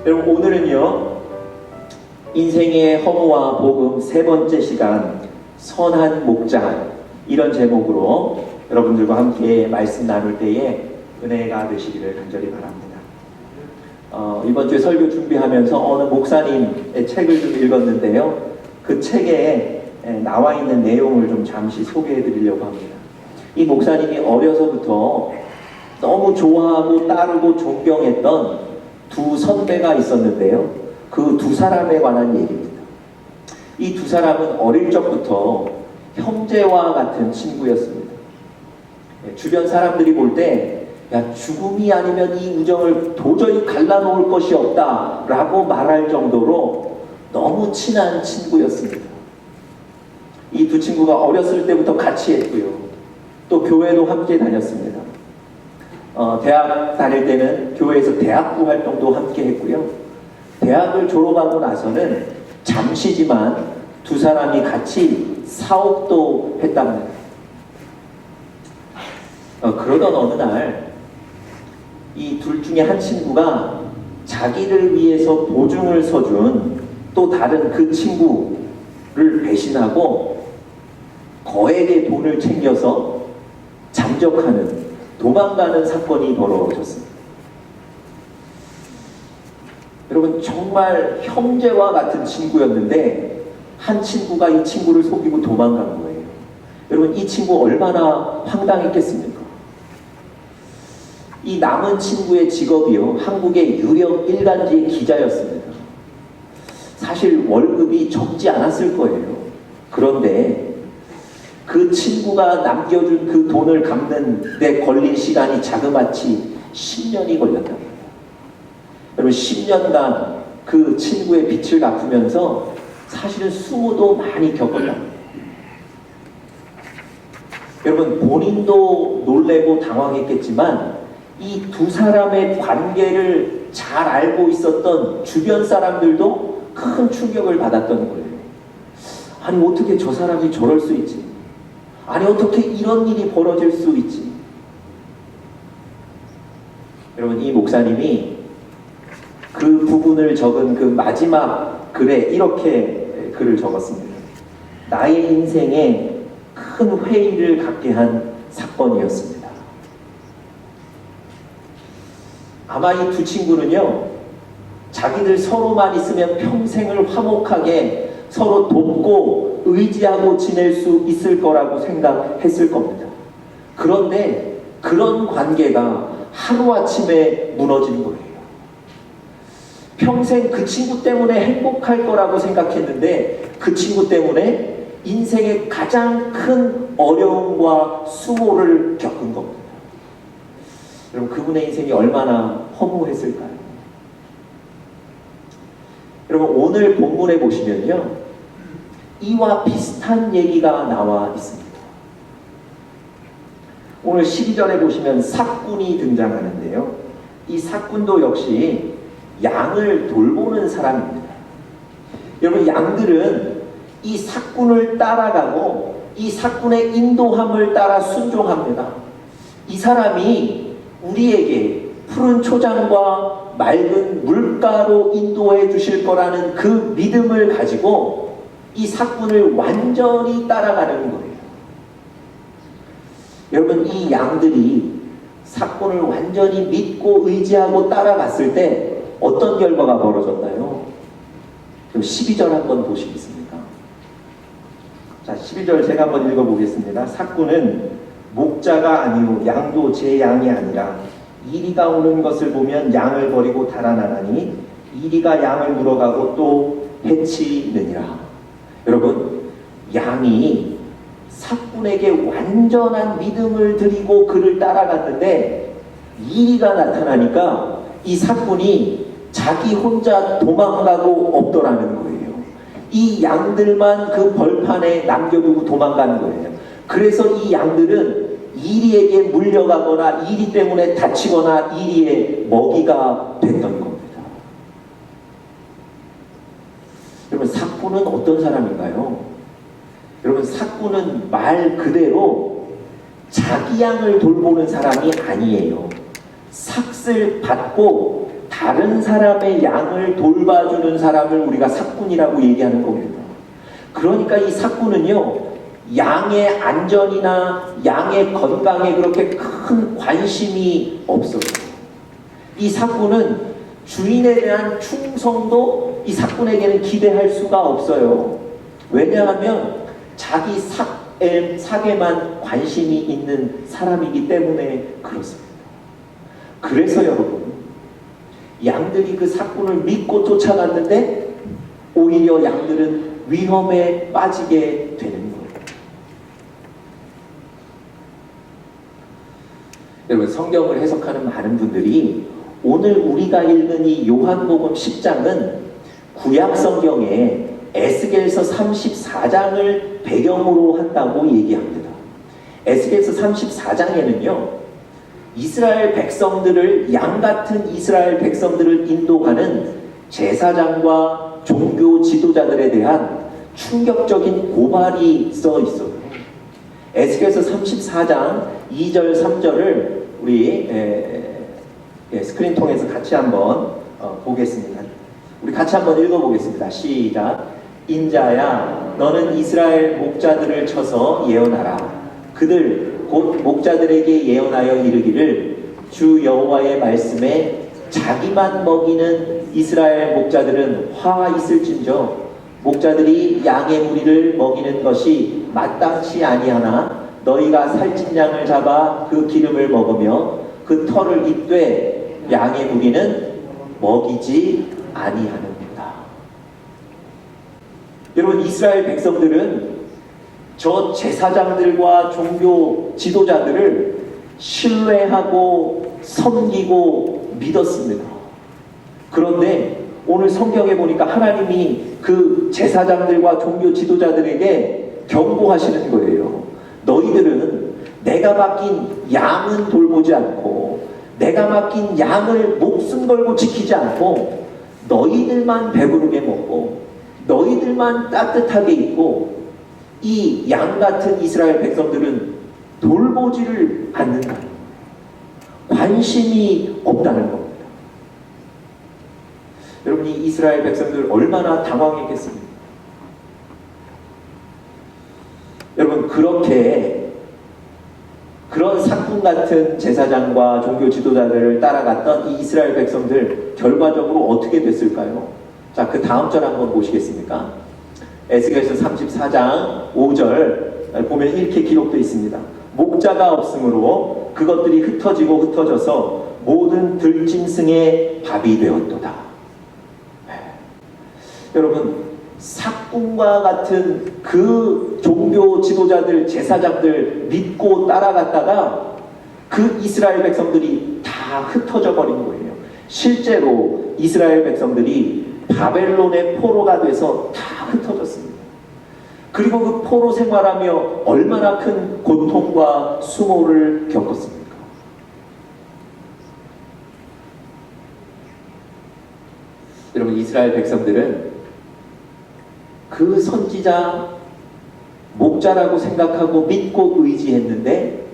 여러분, 오늘은요, 인생의 허무와 복음 세 번째 시간, 선한 목자, 이런 제목으로 여러분들과 함께 말씀 나눌 때에 은혜가 되시기를 간절히 바랍니다. 이번 주에 설교 준비하면서 어느 목사님의 책을 좀 읽었는데요, 그 책에 나와 있는 내용을 좀 잠시 소개해 드리려고 합니다. 이 목사님이 어려서부터 너무 좋아하고 따르고 존경했던 두 선배가 있었는데요, 그 두 사람에 관한 얘기입니다. 이 두 사람은 어릴 적부터 형제와 같은 친구였습니다. 주변 사람들이 볼 때 야, 죽음이 아니면 이 우정을 도저히 갈라놓을 것이 없다 라고 말할 정도로 너무 친한 친구였습니다. 이 두 친구가 어렸을 때부터 같이 했고요, 또 교회도 함께 다녔습니다. 대학 다닐 때는 교회에서 대학부 활동도 함께 했고요, 대학을 졸업하고 나서는 잠시지만 두 사람이 같이 사업도 했답니다. 그러던 어느 날 이 둘 중에 한 친구가 자기를 위해서 보증을 서준 또 다른 그 친구를 배신하고 거액의 돈을 챙겨서 잠적하는, 도망가는 사건이 벌어졌습니다. 여러분, 정말 형제와 같은 친구였는데 한 친구가 이 친구를 속이고 도망간 거예요. 여러분, 이 친구 얼마나 황당했겠습니까? 이 남은 친구의 직업이요, 한국의 유력 일간지의 기자였습니다. 사실 월급이 적지 않았을 거예요. 그런데 그 친구가 남겨준 그 돈을 갚는 데 걸린 시간이 자그마치 10년이 걸렸답니다. 여러분, 10년간 그 친구의 빚을 갚으면서 사실은 수모도 많이 겪었답니다. 여러분, 본인도 놀래고 당황했겠지만 이 두 사람의 관계를 잘 알고 있었던 주변 사람들도 큰 충격을 받았던 거예요. 아니, 어떻게 저 사람이 저럴 수 있지? 아니, 어떻게 이런 일이 벌어질 수 있지? 여러분, 이 목사님이 그 부분을 적은 그 마지막 글에 이렇게 글을 적었습니다. 나의 인생에 큰 회의를 갖게 한 사건이었습니다. 아마 이 두 친구는요, 자기들 서로만 있으면 평생을 화목하게 서로 돕고 의지하고 지낼 수 있을 거라고 생각했을 겁니다. 그런데 그런 관계가 하루아침에 무너진 거예요. 평생 그 친구 때문에 행복할 거라고 생각했는데 그 친구 때문에 인생의 가장 큰 어려움과 수모를 겪은 겁니다. 여러분, 그분의 인생이 얼마나 허무했을까요? 여러분, 오늘 본문에 보시면요, 이와 비슷한 얘기가 나와 있습니다. 오늘 12절에 보시면 삭군이 등장하는데요, 이 삭군도 역시 양을 돌보는 사람입니다. 여러분, 양들은 이 삭군을 따라가고 이 삭군의 인도함을 따라 순종합니다. 이 사람이 우리에게 푸른 초장과 맑은 물가로 인도해 주실 거라는 그 믿음을 가지고 이 삭군을 완전히 따라가는 거예요. 여러분, 이 양들이 삭군을 완전히 믿고 의지하고 따라갔을 때 어떤 결과가 벌어졌나요? 12절 한번 보시겠습니까? 자, 12절 제가 한번 읽어보겠습니다. 삭군은 목자가 아니오 양도 제 양이 아니라 이리가 오는 것을 보면 양을 버리고 달아나나니 이리가 양을 물어가고 또 해치느니라. 여러분, 양이 삭군에게 완전한 믿음을 드리고 그를 따라갔는데 이리가 나타나니까 이 삭군이 자기 혼자 도망가고 없더라는 거예요. 이 양들만 그 벌판에 남겨두고 도망가는 거예요. 그래서 이 양들은 이리에게 물려가거나 이리 때문에 다치거나 이리의 먹이가 됐던 겁니다. 여러분, 삭군은 어떤 사람인가요? 여러분, 삭군은 말 그대로 자기 양을 돌보는 사람이 아니에요. 삭을 받고 다른 사람의 양을 돌봐주는 사람을 우리가 삭군이라고 얘기하는 겁니다. 그러니까 이 삭군은요, 양의 안전이나 양의 건강에 그렇게 큰 관심이 없어요. 이 삭군은 주인에 대한 충성도 이 삭군에게는 기대할 수가 없어요. 왜냐하면 자기 삭에만 관심이 있는 사람이기 때문에 그렇습니다. 그래서 여러분, 양들이 그 삭군을 믿고 쫓아갔는데 오히려 양들은 위험에 빠지게 되는 거예요. 여러분, 성경을 해석하는 많은 분들이 오늘 우리가 읽은 이 요한복음 10장은 구약 성경에 에스겔서 34장을 배경으로 한다고 얘기합니다. 에스겔서 34장에는요, 이스라엘 백성들을, 양 같은 이스라엘 백성들을 인도하는 제사장과 종교 지도자들에 대한 충격적인 고발이 써 있어요. 에스겔서 34장 2절 3절을 우리 스크린 통해서 같이 한번 보겠습니다. 우리 같이 한번 읽어보겠습니다. 시작. 인자야, 너는 이스라엘 목자들을 쳐서 예언하라. 그들 곧 목자들에게 예언하여 이르기를, 주 여호와의 말씀에 자기만 먹이는 이스라엘 목자들은 화 있을진저, 목자들이 양의 무리를 먹이는 것이 마땅치 아니하나 너희가 살찐 양을 잡아 그 기름을 먹으며 그 털을 잇되 양의 무리는 먹이지 아니하느니라. 여러분, 이스라엘 백성들은 저 제사장들과 종교 지도자들을 신뢰하고 섬기고 믿었습니다. 그런데 오늘 성경에 보니까 하나님이 그 제사장들과 종교 지도자들에게 경고하시는 거예요. 너희들은 내가 맡긴 양은 돌보지 않고, 내가 맡긴 양을 목숨 걸고 지키지 않고, 너희들만 배부르게 먹고 너희들만 따뜻하게 입고, 이 양 같은 이스라엘 백성들은 돌보지를 않는다. 관심이 없다는 겁니다. 여러분이 이스라엘 백성들 얼마나 당황했겠습니까? 여러분, 그런 삭군 같은 제사장과 종교 지도자들을 따라갔던 이 이스라엘 백성들 결과적으로 어떻게 됐을까요? 자, 그 다음 절 한번 보시겠습니까? 에스겔서 34장 5절 보면 이렇게 기록되어 있습니다. 목자가 없으므로 그것들이 흩어져서 모든 들짐승의 밥이 되었도다. 여러분, 삭군과 같은 그 종교 지도자들, 제사장들 믿고 따라갔다가 그 이스라엘 백성들이 다 흩어져 버린 거예요. 실제로 이스라엘 백성들이 바벨론의 포로가 돼서 다 흩어졌습니다. 그리고 그 포로 생활하며 얼마나 큰 고통과 수모를 겪었습니까? 여러분, 이스라엘 백성들은 그 선지자, 목자라고 생각하고 믿고 의지했는데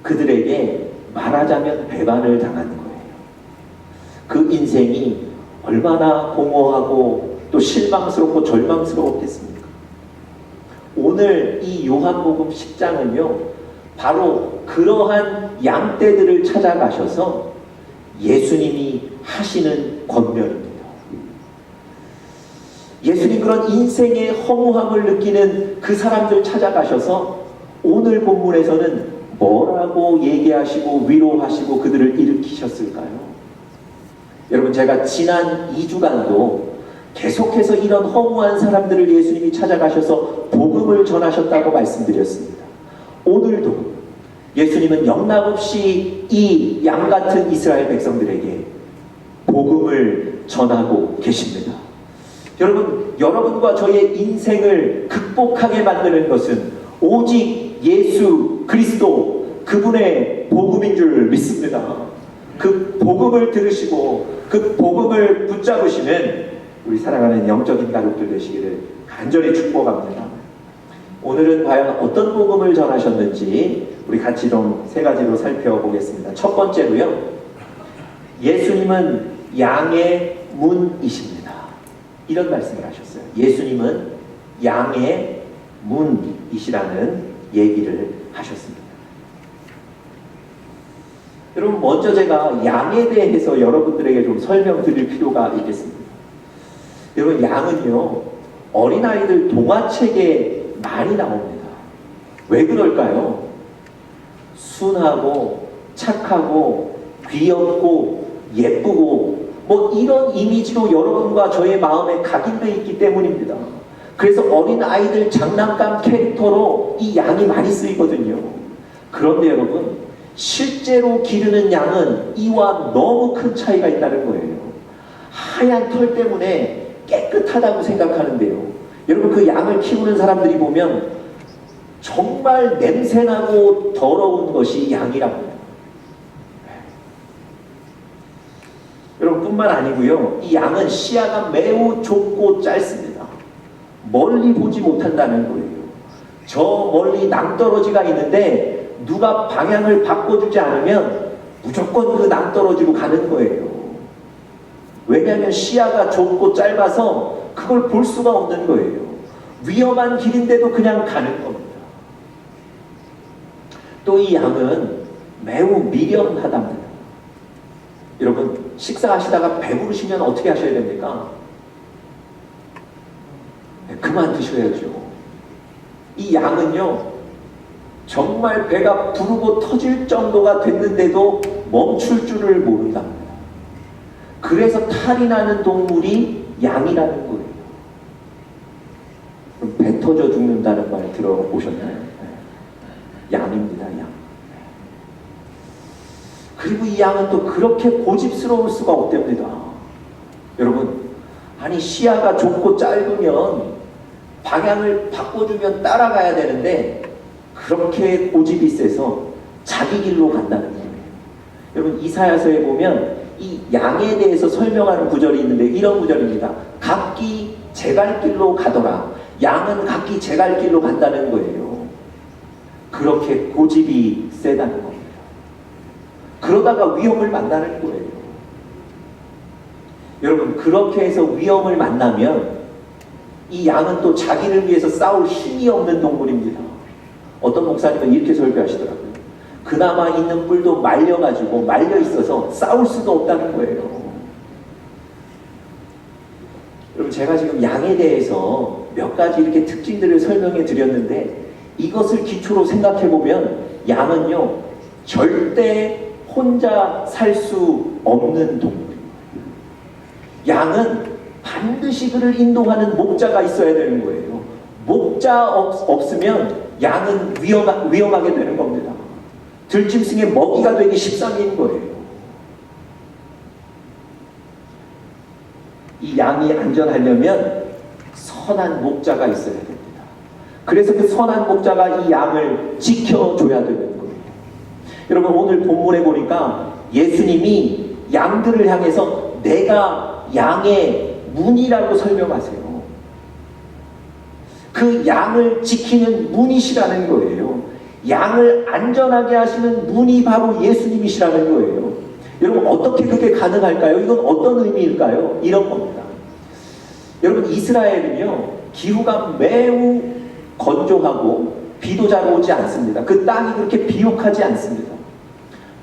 그들에게 말하자면 배반을 당한 거예요. 그 인생이 얼마나 공허하고 또 실망스럽고 절망스러웠겠습니까? 오늘 이 요한복음 10장은요, 바로 그러한 양떼들을 찾아가셔서 예수님이 하시는 권면입니다. 예수님 그런 인생의 허무함을 느끼는 그 사람들 찾아가셔서 오늘 본문에서는 뭐라고 얘기하시고 위로하시고 그들을 일으키셨을까요? 여러분, 제가 지난 2주간도 계속해서 이런 허무한 사람들을 예수님이 찾아가셔서 복음을 전하셨다고 말씀드렸습니다. 오늘도 예수님은 영락없이 이 양같은 이스라엘 백성들에게 복음을 전하고 계십니다. 여러분, 여러분과 저의 인생을 극복하게 만드는 것은 오직 예수 그리스도 그분의 복음인 줄 믿습니다. 그 복음을 들으시고 그 복음을 붙잡으시는 우리 사랑하는 영적인 가족들 되시기를 간절히 축복합니다. 오늘은 과연 어떤 복음을 전하셨는지 우리 같이 좀 세 가지로 살펴보겠습니다. 첫 번째로요, 예수님은 양의 문이십니다. 이런 말씀을 하셨어요. 예수님은 양의 문이시라는 얘기를 하셨습니다. 여러분, 먼저 제가 양에 대해서 여러분들에게 좀 설명드릴 필요가 있겠습니다. 여러분, 양은요, 어린아이들 동화책에 많이 나옵니다. 왜 그럴까요? 순하고 착하고 귀엽고 예쁘고 뭐 이런 이미지로 여러분과 저의 마음에 각인되어 있기 때문입니다. 그래서 어린아이들 장난감 캐릭터로 이 양이 많이 쓰이거든요. 그런데 여러분, 실제로 기르는 양은 이와 너무 큰 차이가 있다는 거예요. 하얀 털 때문에 깨끗하다고 생각하는데요, 여러분, 그 양을 키우는 사람들이 보면 정말 냄새나고 더러운 것이 양이라고 해요. 여러분, 뿐만 아니고요, 이 양은 시야가 매우 좁고 짧습니다. 멀리 보지 못한다는 거예요. 저 멀리 낭떠러지가 있는데 누가 방향을 바꿔주지 않으면 무조건 그 낭떠러지로 가는 거예요. 왜냐하면 시야가 좁고 짧아서 그걸 볼 수가 없는 거예요. 위험한 길인데도 그냥 가는 겁니다. 또 이 양은 매우 미련하답니다. 여러분, 식사하시다가 배부르시면 어떻게 하셔야 됩니까? 그만 드셔야죠. 이 양은요, 정말 배가 부르고 터질 정도가 됐는데도 멈출 줄을 모른답니다. 그래서 탈이 나는 동물이 양이라는 거예요. 그럼 배 터져 죽는다는 말 들어보셨나요? 양입니다, 양. 그리고 이 양은 또 그렇게 고집스러울 수가 없답니다. 여러분, 아니 시야가 좁고 짧으면 방향을 바꿔주면 따라가야 되는데 그렇게 고집이 세서 자기 길로 간다는 거예요. 여러분, 이사야서에 보면 이 양에 대해서 설명하는 구절이 있는데 이런 구절입니다. 각기 제 갈 길로 가더라. 양은 각기 제 갈 길로 간다는 거예요. 그렇게 고집이 세다는 겁니다. 그러다가 위험을 만나는 거예요. 여러분, 그렇게 해서 위험을 만나면 이 양은 또 자기를 위해서 싸울 힘이 없는 동물입니다. 어떤 목사님은 이렇게 설교하시더라고요. 그나마 있는 뿔도 말려가지고 말려 있어서 싸울 수도 없다는 거예요. 여러분, 제가 지금 양에 대해서 몇 가지 이렇게 특징들을 설명해 드렸는데 이것을 기초로 생각해 보면 양은요, 절대 혼자 살 수 없는 동물입니다. 양은 반드시 그를 인도하는 목자가 있어야 되는 거예요. 목자 없으면 양은 위험하게 되는 겁니다. 들짐승의 먹이가 되기 십상인 거예요. 이 양이 안전하려면 선한 목자가 있어야 됩니다. 그래서 그 선한 목자가 이 양을 지켜줘야 되는 거예요. 여러분, 오늘 본문에 보니까 예수님이 양들을 향해서 내가 양의 문이라고 설명하세요. 그 양을 지키는 문이시라는 거예요. 양을 안전하게 하시는 문이 바로 예수님이시라는 거예요. 여러분, 어떻게 그게 가능할까요? 이건 어떤 의미일까요? 이런 겁니다. 여러분, 이스라엘은요, 기후가 매우 건조하고 비도 잘 오지 않습니다. 그 땅이 그렇게 비옥하지 않습니다.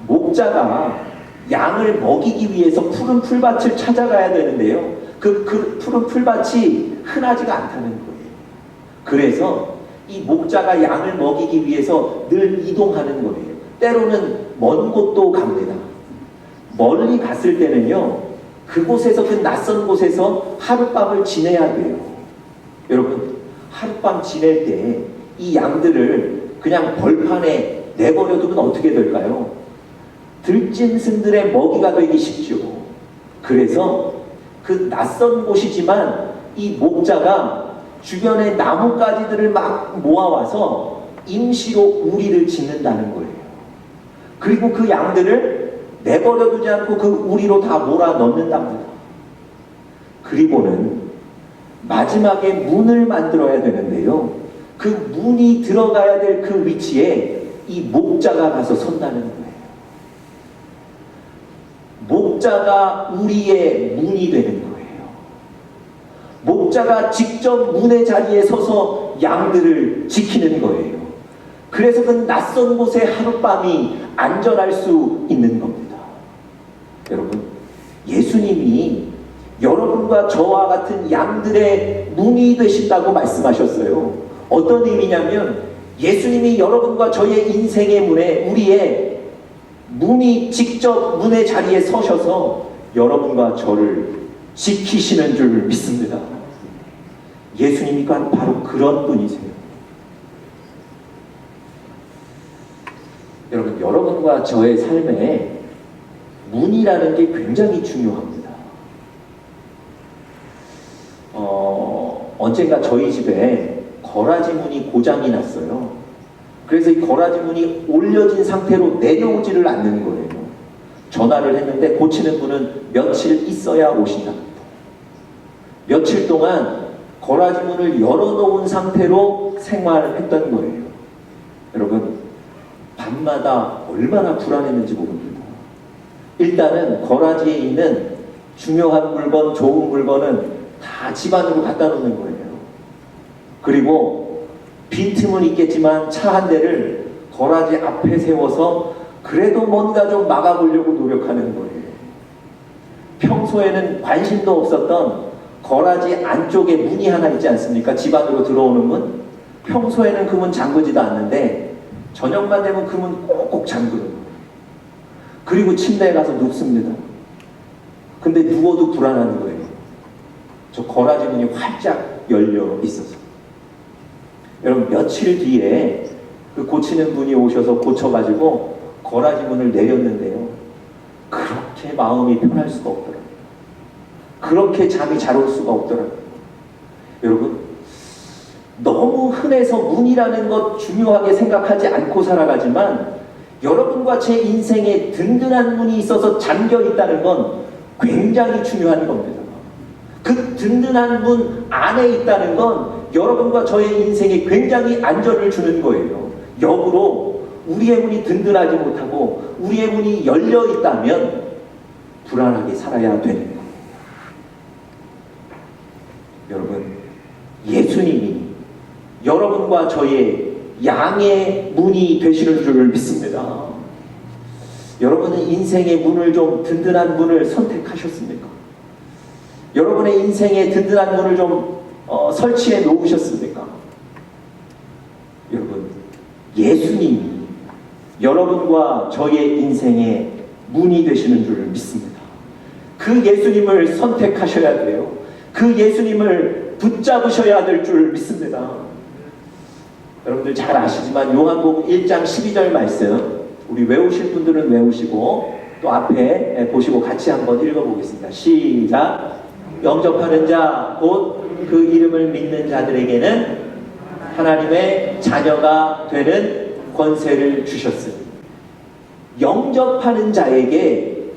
목자가 양을 먹이기 위해서 푸른 풀밭을 찾아가야 되는데요, 그 푸른 풀밭이 흔하지가 않다는 거예요. 그래서 이 목자가 양을 먹이기 위해서 늘 이동하는 거예요. 때로는 먼 곳도 갑니다. 멀리 갔을 때는요, 그곳에서, 그 낯선 곳에서 하룻밤을 지내야 돼요. 여러분, 하룻밤 지낼 때 이 양들을 그냥 벌판에 내버려 두면 어떻게 될까요? 들짐승들의 먹이가 되기 쉽죠. 그래서 그 낯선 곳이지만 이 목자가 주변의 나뭇가지들을 막 모아와서 임시로 우리를 짓는다는 거예요. 그리고 그 양들을 내버려 두지 않고 그 우리로 다 몰아 넣는답니다. 그리고는 마지막에 문을 만들어야 되는데요, 그 문이 들어가야 될 그 위치에 이 목자가 가서 선다는 거예요. 목자가 우리의 문이 되는 거예요. 목자가 직접 문의 자리에 서서 양들을 지키는 거예요. 그래서 그 낯선 곳에 하룻밤이 안전할 수 있는 겁니다. 여러분, 예수님이 여러분과 저와 같은 양들의 문이 되신다고 말씀하셨어요. 어떤 의미냐면 예수님이 여러분과 저의 인생의 문에, 우리의 문이 직접 문의 자리에 서셔서 여러분과 저를 지키시는 줄 믿습니다. 예수님이 바로 그런 분이세요. 여러분, 여러분과 저의 삶에 문이라는 게 굉장히 중요합니다. 언젠가 저희 집에 거라지 문이 고장이 났어요. 그래서 이 거라지 문이 올려진 상태로 내려오지를 않는 거예요. 전화를 했는데 고치는 분은 며칠 있어야 오신답니다. 며칠 동안 거라지 문을 열어놓은 상태로 생활을 했던 거예요. 여러분, 밤마다 얼마나 불안했는지 모릅니다. 일단은 거라지에 있는 중요한 물건, 좋은 물건은 다 집 안으로 갖다 놓는 거예요. 그리고 빈틈은 있겠지만 차 한 대를 거라지 앞에 세워서 그래도 뭔가 좀 막아보려고 노력하는 거예요. 평소에는 관심도 없었던 거라지 안쪽에 문이 하나 있지 않습니까? 집 안으로 들어오는 문. 평소에는 그 문 잠그지도 않는데 저녁만 되면 그 문 꼭꼭 잠그는 거예요. 그리고 침대에 가서 눕습니다. 근데 누워도 불안한 거예요. 저 거라지 문이 활짝 열려 있어서. 여러분, 며칠 뒤에 그 고치는 분이 오셔서 고쳐가지고 거라지 문을 내렸는데요. 그렇게 마음이 편할 수가 없더라고요. 그렇게 잠이 잘 올 수가 없더라고요. 여러분, 너무 흔해서 문이라는 것 중요하게 생각하지 않고 살아가지만 여러분과 제 인생에 든든한 문이 있어서 잠겨 있다는 건 굉장히 중요한 겁니다. 그 든든한 문 안에 있다는 건 여러분과 저의 인생에 굉장히 안전을 주는 거예요. 역으로 우리의 문이 든든하지 못하고 우리의 문이 열려 있다면 불안하게 살아야 되는 거예요. 여러분, 예수님이 여러분과 저의 양의 문이 되시는 줄 믿습니다. 여러분은 인생의 문을 좀 든든한 문을 선택하셨습니까? 여러분의 인생에 든든한 문을 좀 설치해 놓으셨습니까? 여러분, 예수님이 여러분과 저의 인생의 문이 되시는 줄 믿습니다. 그 예수님을 선택하셔야 돼요. 그 예수님을 붙잡으셔야 될 줄 믿습니다. 여러분들 잘 아시지만 요한복음 1장 12절 말씀, 우리 외우실 분들은 외우시고 또 앞에 보시고 같이 한번 읽어보겠습니다. 시작. 영접하는 자 곧 그 이름을 믿는 자들에게는 하나님의 자녀가 되는 권세를 주셨으니. 영접하는 자에게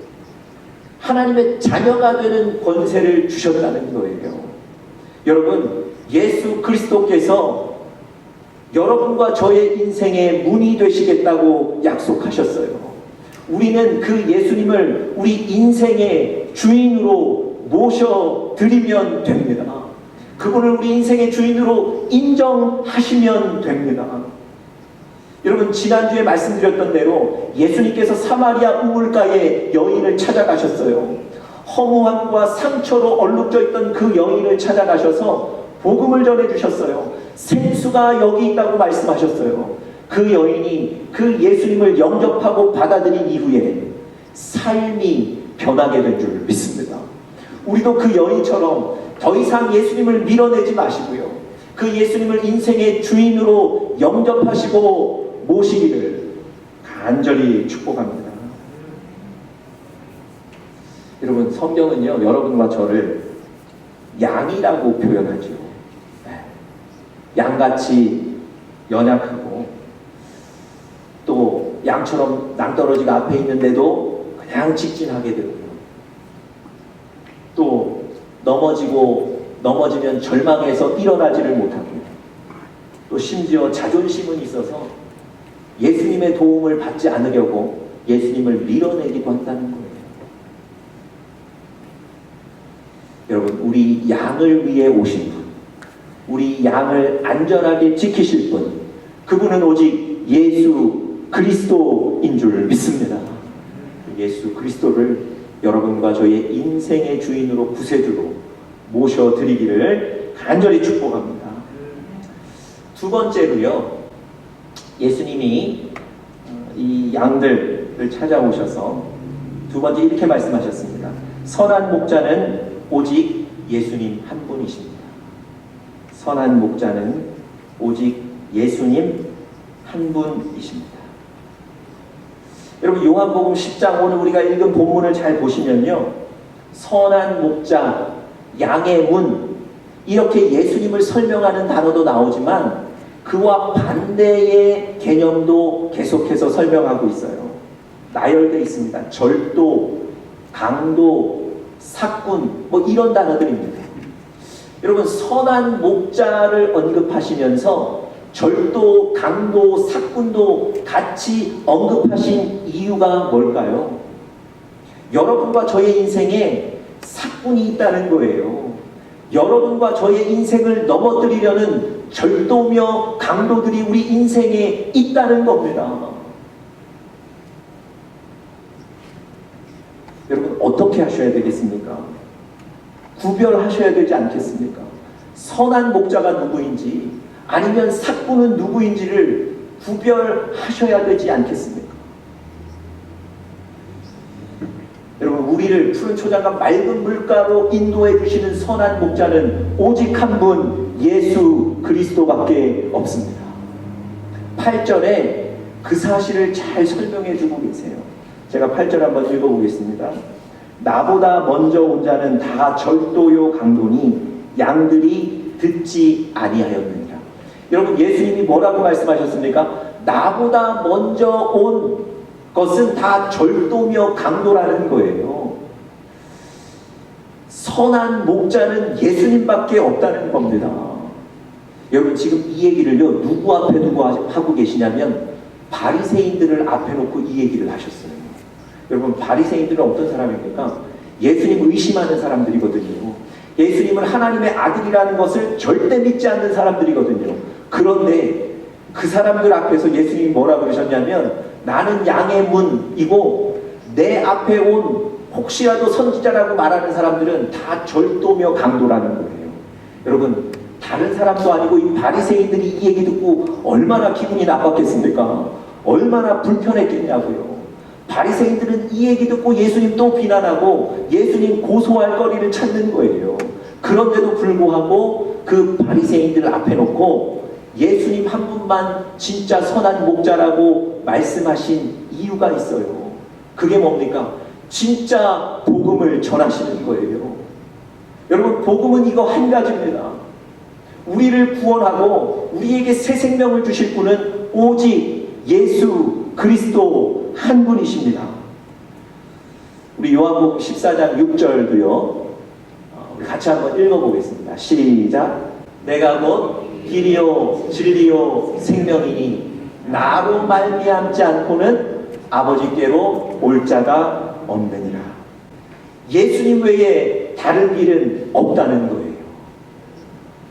하나님의 자녀가 되는 권세를 주셨다는 거예요. 여러분, 예수 그리스도께서 여러분과 저의 인생의 문이 되시겠다고 약속하셨어요. 우리는 그 예수님을 우리 인생의 주인으로 모셔드리면 됩니다. 그분을 우리 인생의 주인으로 인정하시면 됩니다. 여러분, 지난주에 말씀드렸던 대로 예수님께서 사마리아 우물가에 여인을 찾아가셨어요. 허무함과 상처로 얼룩져 있던 그 여인을 찾아가셔서 복음을 전해주셨어요. 생수가 여기 있다고 말씀하셨어요. 그 여인이 그 예수님을 영접하고 받아들인 이후에 삶이 변하게 된 줄 믿습니다. 우리도 그 여인처럼 더 이상 예수님을 밀어내지 마시고요. 그 예수님을 인생의 주인으로 영접하시고 모시기를 간절히 축복합니다. 여러분, 성경은요, 여러분과 저를 양이라고 표현하죠. 양같이 연약하고 또 양처럼 낭떠러지가 앞에 있는데도 그냥 직진하게 되고요. 또 넘어지면 절망해서 일어나지를 못하고요. 또 심지어 자존심은 있어서 예수님의 도움을 받지 않으려고 예수님을 밀어내기도 한다는 거예요. 여러분, 우리 양을 위해 오신 분, 우리 양을 안전하게 지키실 분, 그분은 오직 예수 그리스도인 줄 믿습니다. 예수 그리스도를 여러분과 저의 인생의 주인으로 구세주로 모셔드리기를 간절히 축복합니다. 두 번째로요, 예수님이 이 양들을 찾아오셔서 두 번째 이렇게 말씀하셨습니다. 선한 목자는 오직 예수님 한 분이십니다. 선한 목자는 오직 예수님 한 분이십니다. 여러분, 요한복음 10장 오늘 우리가 읽은 본문을 잘 보시면요, 선한 목자, 양의 문, 이렇게 예수님을 설명하는 단어도 나오지만 그와 반대의 개념도 계속해서 설명하고 있어요. 나열되어 있습니다. 절도, 강도, 삭군, 뭐 이런 단어들입니다. 여러분, 선한 목자를 언급하시면서 절도, 강도, 삭군도 같이 언급하신 이유가 뭘까요? 여러분과 저의 인생에 삭군이 있다는 거예요. 여러분과 저의 인생을 넘어뜨리려는 절도며 강도들이 우리 인생에 있다는 겁니다. 여러분, 어떻게 하셔야 되겠습니까? 구별하셔야 되지 않겠습니까? 선한 목자가 누구인지 아니면 삭군은 누구인지를 구별하셔야 되지 않겠습니까? 여러분, 우리를 푸른 초장과 맑은 물가로 인도해 주시는 선한 목자는 오직 한 분, 예수 그리스도밖에 없습니다. 8절에 그 사실을 잘 설명해 주고 계세요. 제가 8절 한번 읽어보겠습니다. 나보다 먼저 온 자는 다 절도요 강도니 양들이 듣지 아니하였느니라. 여러분, 예수님이 뭐라고 말씀하셨습니까? 나보다 먼저 온 것은 다 절도며 강도라는 거예요. 선한 목자는 예수님밖에 없다는 겁니다. 여러분, 지금 이 얘기를요, 누구 앞에 두고 하고 계시냐면 바리새인들을 앞에 놓고 이 얘기를 하셨어요. 여러분, 바리새인들은 어떤 사람입니까? 예수님 의심하는 사람들이거든요. 예수님을 하나님의 아들이라는 것을 절대 믿지 않는 사람들이거든요. 그런데 그 사람들 앞에서 예수님이 뭐라 그러셨냐면, 나는 양의 문이고 내 앞에 온 혹시라도 선지자라고 말하는 사람들은 다 절도며 강도라는 거예요. 여러분, 다른 사람도 아니고 이 바리새인들이 이 얘기 듣고 얼마나 기분이 나빴겠습니까? 얼마나 불편했겠냐고요. 바리새인들은 이 얘기 듣고 예수님 또 비난하고 예수님 고소할 거리를 찾는 거예요. 그런데도 불구하고 그 바리새인들을 앞에 놓고 예수님 한 분만 진짜 선한 목자라고 말씀하신 이유가 있어요. 그게 뭡니까? 진짜 복음을 전하시는 거예요. 여러분, 복음은 이거 한 가지입니다. 우리를 구원하고 우리에게 새 생명을 주실 분은 오직 예수 그리스도 한 분이십니다. 우리 요한복음 14장 6절도요, 우리 같이 한번 읽어보겠습니다. 시작. 내가 곧 길이요 진리요 생명이니 나로 말미암지 않고는 아버지께로 올 자가 없느니라. 예수님 외에 다른 길은 없다는 거예요.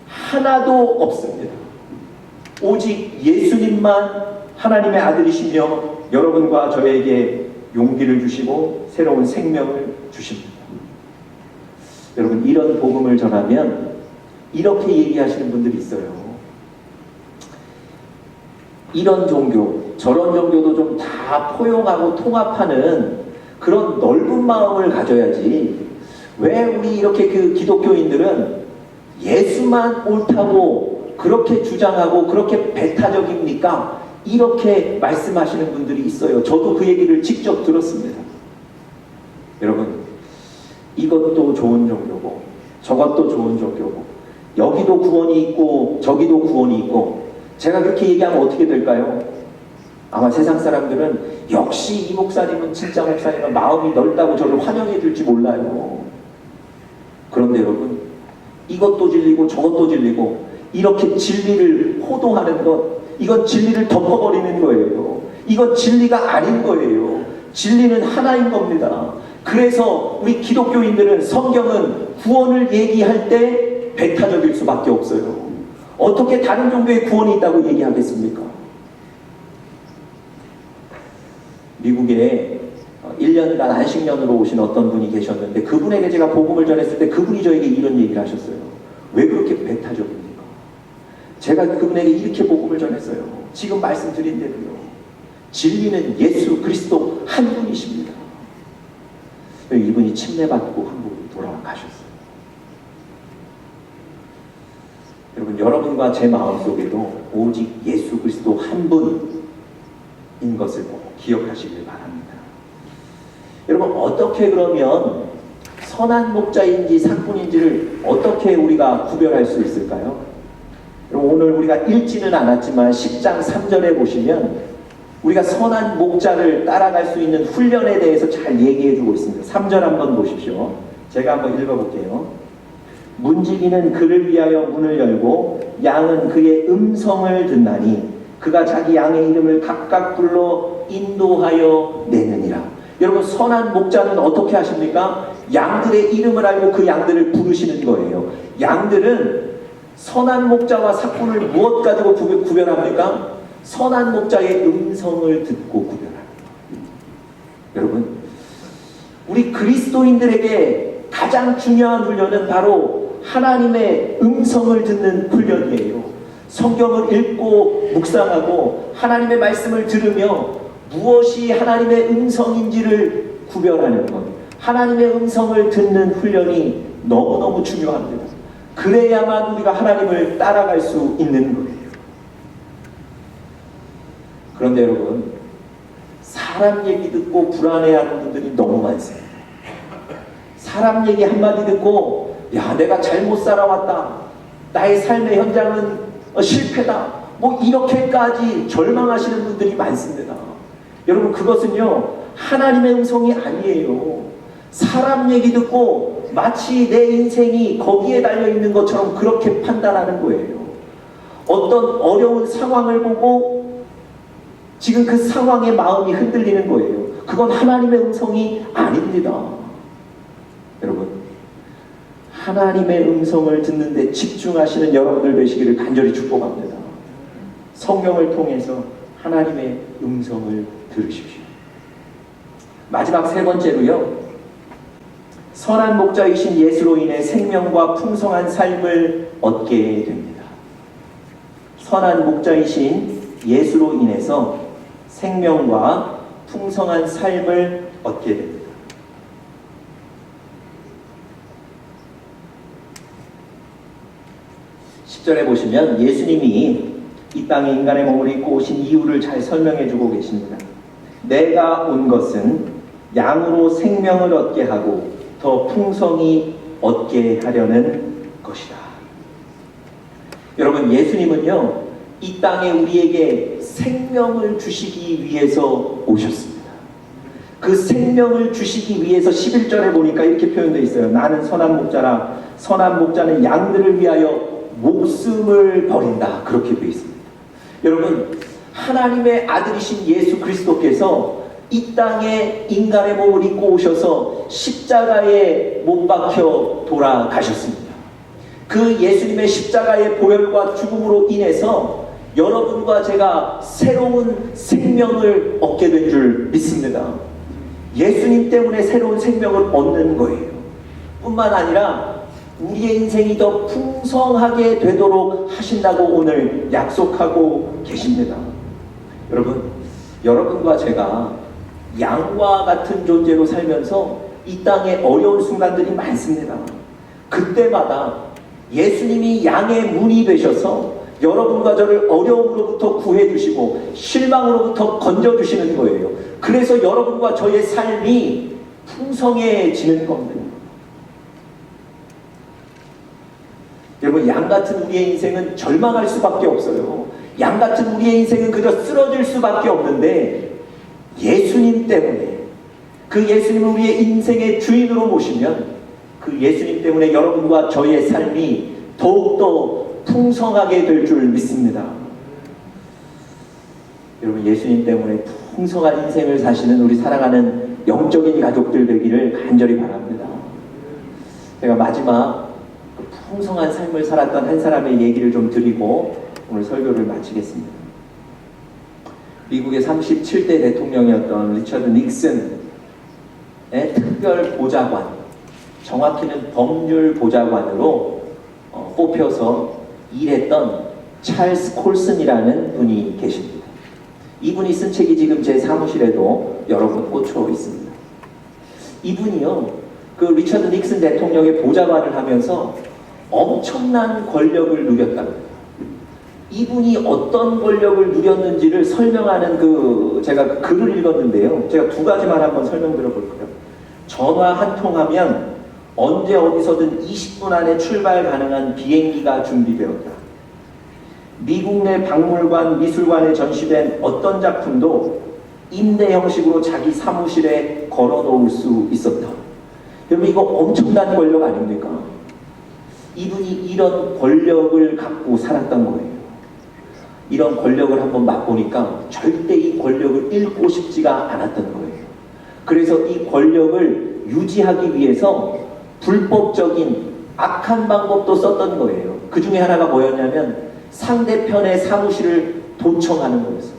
하나도 없습니다. 오직 예수님만 하나님의 아들이시며 여러분과 저에게 용기를 주시고 새로운 생명을 주십니다. 여러분, 이런 복음을 전하면 이렇게 얘기하시는 분들이 있어요. 이런 종교, 저런 종교도 좀 다 포용하고 통합하는 그런 넓은 마음을 가져야지, 왜 우리 이렇게 그 기독교인들은 예수만 옳다고 그렇게 주장하고 그렇게 배타적입니까? 이렇게 말씀하시는 분들이 있어요. 저도 그 얘기를 직접 들었습니다. 여러분, 이것도 좋은 종교고 저것도 좋은 종교고 여기도 구원이 있고 저기도 구원이 있고, 제가 그렇게 얘기하면 어떻게 될까요? 아마 세상 사람들은 역시 이 목사님은 진짜 목사님은 마음이 넓다고 저를 환영해 줄지 몰라요. 그런데 여러분, 이것도 진리고 저것도 진리고 이렇게 진리를 호도하는 것, 이건 진리를 덮어버리는 거예요. 이건 진리가 아닌 거예요. 진리는 하나인 겁니다. 그래서 우리 기독교인들은 성경은 구원을 얘기할 때 배타적일 수밖에 없어요. 어떻게 다른 종교의 구원이 있다고 얘기하겠습니까? 미국에 1년간 안식년으로 오신 어떤 분이 계셨는데 그분에게 제가 복음을 전했을 때 그분이 저에게 이런 얘기를 하셨어요. 왜 그렇게 배타적입니까? 제가 그분에게 이렇게 복음을 전했어요. 지금 말씀드린 대로요. 진리는 예수 그리스도 한 분이십니다. 이분이 침례받고 한국으로 돌아가셨어요. 여러분, 여러분과 제 마음속에도 오직 예수 그리스도 한 분인 것을 꼭 기억하시길 바랍니다. 여러분, 어떻게 그러면 선한 목자인지 사꾼인지를 어떻게 우리가 구별할 수 있을까요? 여러분, 오늘 우리가 읽지는 않았지만 10장 3절에 보시면 우리가 선한 목자를 따라갈 수 있는 훈련에 대해서 잘 얘기해주고 있습니다. 3절 한번 보십시오. 제가 한번 읽어볼게요. 문지기는 그를 위하여 문을 열고 양은 그의 음성을 듣나니 그가 자기 양의 이름을 각각 불러 인도하여 내느니라. 여러분, 선한 목자는 어떻게 하십니까? 양들의 이름을 알고 그 양들을 부르시는 거예요. 양들은 선한 목자와 사꾼을 무엇 가지고 구별합니까? 선한 목자의 음성을 듣고 구별합니다. 여러분, 우리 그리스도인들에게 가장 중요한 훈련은 바로 하나님의 음성을 듣는 훈련이에요. 성경을 읽고 묵상하고 하나님의 말씀을 들으며 무엇이 하나님의 음성인지를 구별하는 것, 하나님의 음성을 듣는 훈련이 너무너무 중요합니다. 그래야만 우리가 하나님을 따라갈 수 있는 거예요. 그런데 여러분, 사람 얘기 듣고 불안해하는 분들이 너무 많습니다. 사람 얘기 한마디 듣고 야, 내가 잘못 살아왔다, 나의 삶의 현장은 실패다, 뭐 이렇게까지 절망하시는 분들이 많습니다. 여러분, 그것은요 하나님의 음성이 아니에요. 사람 얘기 듣고 마치 내 인생이 거기에 달려있는 것처럼 그렇게 판단하는 거예요. 어떤 어려운 상황을 보고 지금 그 상황에 마음이 흔들리는 거예요. 그건 하나님의 음성이 아닙니다. 여러분, 하나님의 음성을 듣는데 집중하시는 여러분들 되시기를 간절히 축복합니다. 성경을 통해서 하나님의 음성을 들으십시오. 마지막 세 번째로요, 선한 목자이신 예수로 인해 생명과 풍성한 삶을 얻게 됩니다. 선한 목자이신 예수로 인해서 생명과 풍성한 삶을 얻게 됩니다. 10절에 보시면 예수님이 이 땅에 인간의 몸을 입고 오신 이유를 잘 설명해 주고 계십니다. 내가 온 것은 양으로 생명을 얻게 하고 더 풍성히 얻게 하려는 것이다. 여러분, 예수님은요 이 땅에 우리에게 생명을 주시기 위해서 오셨습니다. 그 생명을 주시기 위해서 11절에 보니까 이렇게 표현되어 있어요. 나는 선한 목자라. 선한 목자는 양들을 위하여 목숨을 버린다. 그렇게 되어 있습니다. 여러분, 하나님의 아들이신 예수 그리스도께서 이 땅에 인간의 몸을 입고 오셔서 십자가에 못 박혀 돌아가셨습니다. 그 예수님의 십자가의 보혈과 죽음으로 인해서 여러분과 제가 새로운 생명을 얻게 된 줄 믿습니다. 예수님 때문에 새로운 생명을 얻는 거예요. 뿐만 아니라 우리의 인생이 더 풍성하게 되도록 하신다고 오늘 약속하고 계십니다. 여러분, 여러분과 제가 양과 같은 존재로 살면서 이 땅에 어려운 순간들이 많습니다. 그때마다 예수님이 양의 문이 되셔서 여러분과 저를 어려움으로부터 구해주시고 실망으로부터 건져주시는 거예요. 그래서 여러분과 저의 삶이 풍성해지는 겁니다. 여러분, 양 같은 우리의 인생은 절망할 수밖에 없어요. 양 같은 우리의 인생은 그저 쓰러질 수밖에 없는데 예수님 때문에, 그 예수님을 우리의 인생의 주인으로 모시면 그 예수님 때문에 여러분과 저의 삶이 더욱더 풍성하게 될 줄 믿습니다. 여러분, 예수님 때문에 풍성한 인생을 사시는 우리 사랑하는 영적인 가족들 되기를 간절히 바랍니다. 제가 마지막 그 풍성한 삶을 살았던 한 사람의 얘기를 좀 드리고 오늘 설교를 마치겠습니다. 미국의 37대 대통령이었던 리처드 닉슨의 특별 보좌관, 정확히는 법률 보좌관으로 뽑혀서 일했던 찰스 콜슨이라는 분이 계십니다. 이분이 쓴 책이 지금 제 사무실에도 여러 번 꽂혀 있습니다. 이분이요, 그 리처드 닉슨 대통령의 보좌관을 하면서 엄청난 권력을 누렸답니다. 이분이 어떤 권력을 누렸는지를 설명하는 제가 글을 읽었는데요. 제가 두 가지만 한번 설명드려 볼까요? 전화 한 통하면 언제 어디서든 20분 안에 출발 가능한 비행기가 준비되었다. 미국 내 박물관, 미술관에 전시된 어떤 작품도 임대 형식으로 자기 사무실에 걸어 놓을 수 있었다. 여러분, 이거 엄청난 권력 아닙니까? 이분이 이런 권력을 갖고 살았던 거예요. 이런 권력을 한번 맛보니까 절대 이 권력을 잃고 싶지가 않았던 거예요. 그래서 이 권력을 유지하기 위해서 불법적인 악한 방법도 썼던 거예요. 그 중에 하나가 뭐였냐면 상대편의 사무실을 도청하는 거였습니다.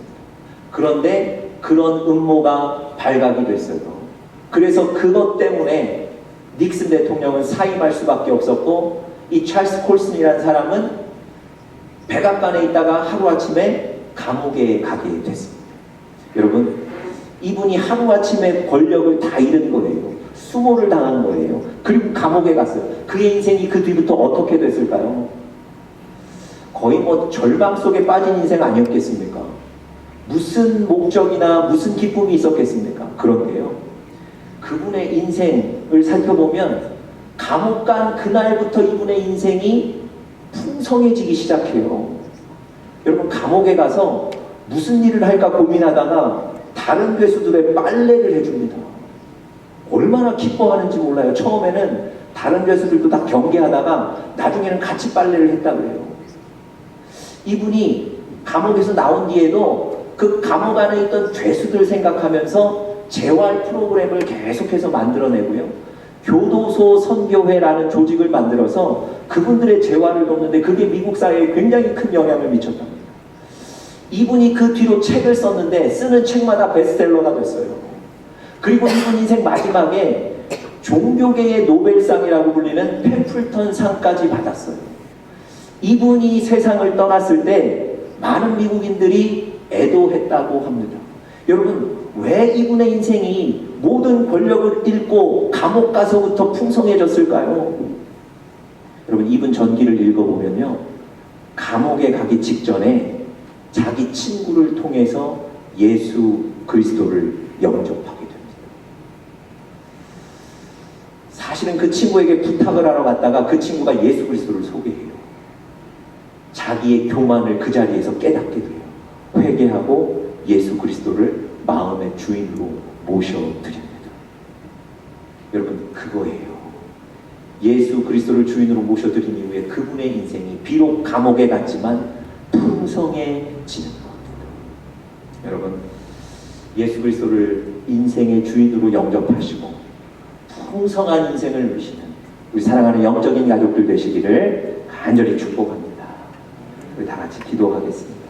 그런데 그런 음모가 발각이 됐어요. 그래서 그것 때문에 닉슨 대통령은 사임할 수밖에 없었고, 이 찰스 콜슨이라는 사람은 백악관에 있다가 하루아침에 감옥에 가게 됐습니다. 여러분, 이분이 하루아침에 권력을 다 잃은 거예요. 수모를 당한 거예요. 그리고 감옥에 갔어요. 그의 인생이 그 뒤부터 어떻게 됐을까요? 거의 뭐 절망 속에 빠진 인생 아니었겠습니까? 무슨 목적이나 무슨 기쁨이 있었겠습니까? 그런데요, 그분의 인생을 살펴보면 감옥 간 그날부터 이분의 인생이 풍성해지기 시작해요. 여러분, 감옥에 가서 무슨 일을 할까 고민하다가 다른 괴수들의 빨래를 해줍니다. 얼마나 기뻐하는지 몰라요. 처음에는 다른 괴수들도 다 경계하다가 나중에는 같이 빨래를 했다 그래요. 이분이 감옥에서 나온 뒤에도 그 감옥 안에 있던 죄수들 생각하면서 재활 프로그램을 계속해서 만들어내고요. 교도소 선교회라는 조직을 만들어서 그분들의 재활을 돕는데 그게 미국 사회에 굉장히 큰 영향을 미쳤답니다. 이분이 그 뒤로 책을 썼는데 쓰는 책마다 베스트셀러가 됐어요. 그리고 이분 인생 마지막에 종교계의 노벨상이라고 불리는 펜플턴 상까지 받았어요. 이분이 세상을 떠났을 때 많은 미국인들이 애도했다고 합니다. 여러분, 왜 이분의 인생이 모든 권력을 잃고 감옥 가서부터 풍성해졌을까요? 여러분, 이분 전기를 읽어보면요, 감옥에 가기 직전에 자기 친구를 통해서 예수 그리스도를 영접하게 됩니다. 사실은 그 친구에게 부탁을 하러 갔다가 그 친구가 예수 그리스도를 소개해요. 자기의 교만을 그 자리에서 깨닫게 돼요. 회개하고 예수 그리스도를 마음의 주인으로 모셔드립니다. 여러분, 그거예요. 예수 그리스도를 주인으로 모셔드린 이후에 그분의 인생이 비록 감옥에 갔지만 풍성해지는 겁니다. 여러분, 예수 그리스도를 인생의 주인으로 영접하시고 풍성한 인생을 누리시는 우리 사랑하는 영적인 가족들 되시기를 간절히 축복합니다. 우리 다 같이 기도하겠습니다.